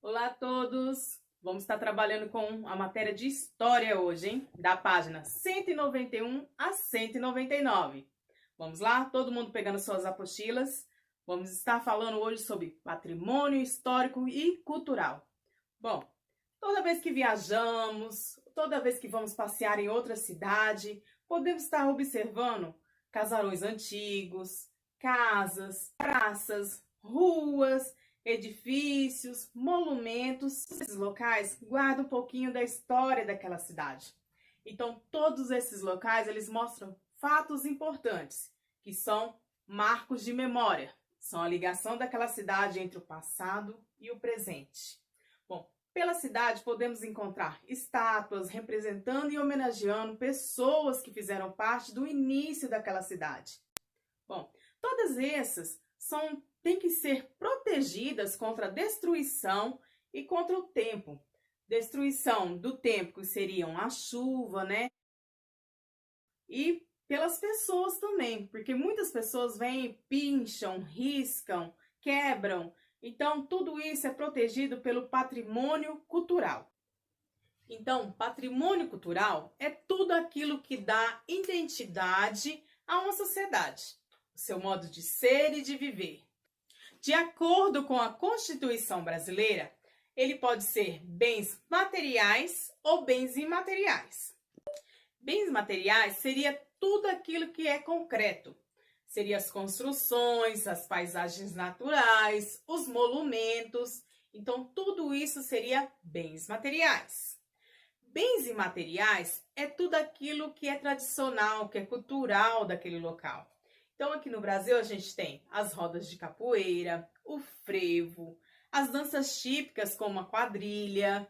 Olá a todos! Vamos estar trabalhando com a matéria de História hoje, hein? Da página 191 a 199. Vamos lá? Todo mundo pegando suas apostilas. Vamos estar falando hoje sobre patrimônio histórico e cultural. Bom, toda vez que viajamos, toda vez que vamos passear em outra cidade, podemos estar observando casarões antigos, casas, praças, ruas, edifícios, monumentos. Esses locais guardam um pouquinho da história daquela cidade. Então, todos esses locais, eles mostram fatos importantes, que são marcos de memória. São a ligação daquela cidade entre o passado e o presente. Bom, pela cidade podemos encontrar estátuas representando e homenageando pessoas que fizeram parte do início daquela cidade. Bom, todas essas têm que ser protegidas contra a destruição e contra o tempo. Destruição do tempo, que seriam a chuva, né? E pelas pessoas também, porque muitas pessoas vêm, pincham, riscam, quebram. Então, tudo isso é protegido pelo patrimônio cultural. Então, patrimônio cultural é tudo aquilo que dá identidade a uma sociedade, o seu modo de ser e de viver. De acordo com a Constituição brasileira, ele pode ser bens materiais ou bens imateriais. Bens materiais seria tudo aquilo que é concreto. Seria as construções, as paisagens naturais, os monumentos. Então, tudo isso seria bens materiais. Bens imateriais é tudo aquilo que é tradicional, que é cultural daquele local. Então, aqui no Brasil, a gente tem as rodas de capoeira, o frevo, as danças típicas como a quadrilha.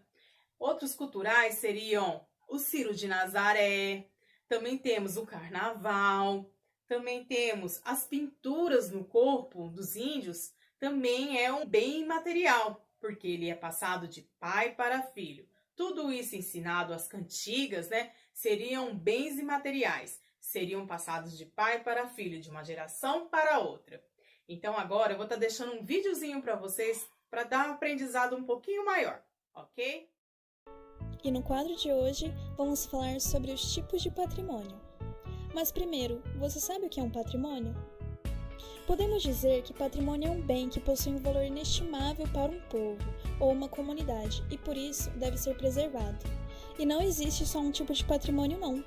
Outros culturais seriam o Ciro de Nazaré, também temos o carnaval, também temos as pinturas no corpo dos índios, também é um bem imaterial, porque ele é passado de pai para filho. Tudo isso ensinado às cantigas, né, seriam bens imateriais. Seriam passados de pai para filho, de uma geração para outra. Então agora eu vou estar deixando um videozinho para vocês para dar um aprendizado um pouquinho maior, ok? E no quadro de hoje vamos falar sobre os tipos de patrimônio. Mas primeiro, você sabe o que é um patrimônio? Podemos dizer que patrimônio é um bem que possui um valor inestimável para um povo ou uma comunidade e por isso deve ser preservado. E não existe só um tipo de patrimônio não.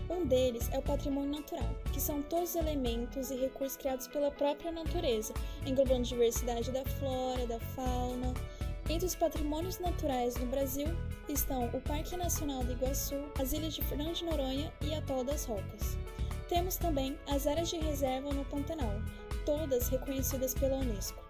Um deles é o patrimônio natural, que são todos os elementos e recursos criados pela própria natureza, englobando diversidade da flora, da fauna. Entre os patrimônios naturais no Brasil estão o Parque Nacional do Iguaçu, as ilhas de Fernando de Noronha e Atol das Rocas. Temos também as áreas de reserva no Pantanal, todas reconhecidas pela Unesco.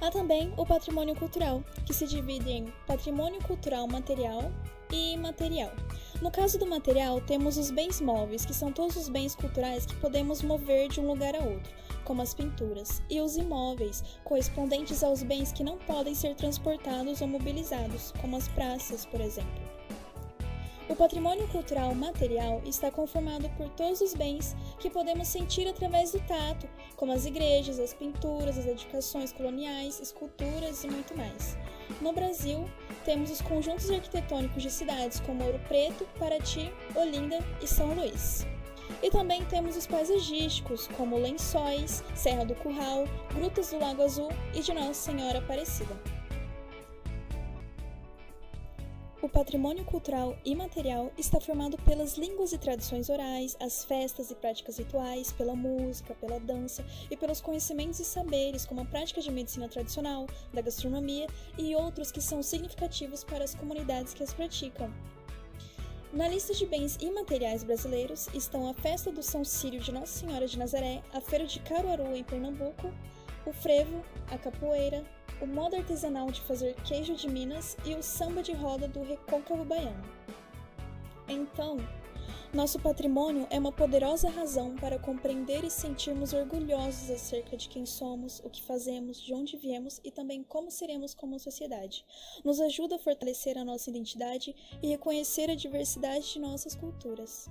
Há também o patrimônio cultural, que se divide em patrimônio cultural material e imaterial. No caso do material, temos os bens móveis, que são todos os bens culturais que podemos mover de um lugar a outro, como as pinturas, e os imóveis, correspondentes aos bens que não podem ser transportados ou mobilizados, como as praças, por exemplo. O patrimônio cultural material está conformado por todos os bens que podemos sentir através do tato, como as igrejas, as pinturas, as edificações coloniais, esculturas e muito mais. No Brasil, temos os conjuntos arquitetônicos de cidades como Ouro Preto, Paraty, Olinda e São Luís. E também temos os paisagísticos, como Lençóis, Serra do Curral, Grutas do Lago Azul e de Nossa Senhora Aparecida. O patrimônio cultural imaterial está formado pelas línguas e tradições orais, as festas e práticas rituais, pela música, pela dança e pelos conhecimentos e saberes, como a prática de medicina tradicional, da gastronomia e outros que são significativos para as comunidades que as praticam. Na lista de bens imateriais brasileiros estão a festa do São Círio de Nossa Senhora de Nazaré, a feira de Caruaru em Pernambuco, o frevo, a capoeira, o modo artesanal de fazer queijo de Minas e o samba de roda do Recôncavo Baiano. Então, nosso patrimônio é uma poderosa razão para compreender e sentirmos orgulhosos acerca de quem somos, o que fazemos, de onde viemos e também como seremos como sociedade. Nos ajuda a fortalecer a nossa identidade e reconhecer a diversidade de nossas culturas.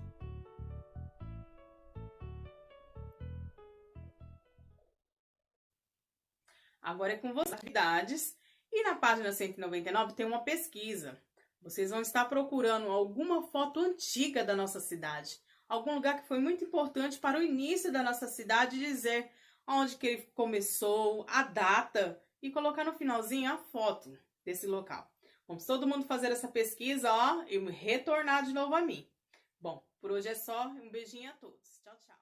Agora é com vocês atividades E na página 199 tem uma pesquisa. Vocês vão estar procurando alguma foto antiga da nossa cidade. Algum lugar que foi muito importante para o início da nossa cidade, dizer onde que ele começou, a data e colocar no finalzinho a foto desse local. Vamos todo mundo fazer essa pesquisa, ó, e retornar de novo a mim. Bom, por hoje é só. Um beijinho a todos. Tchau, tchau.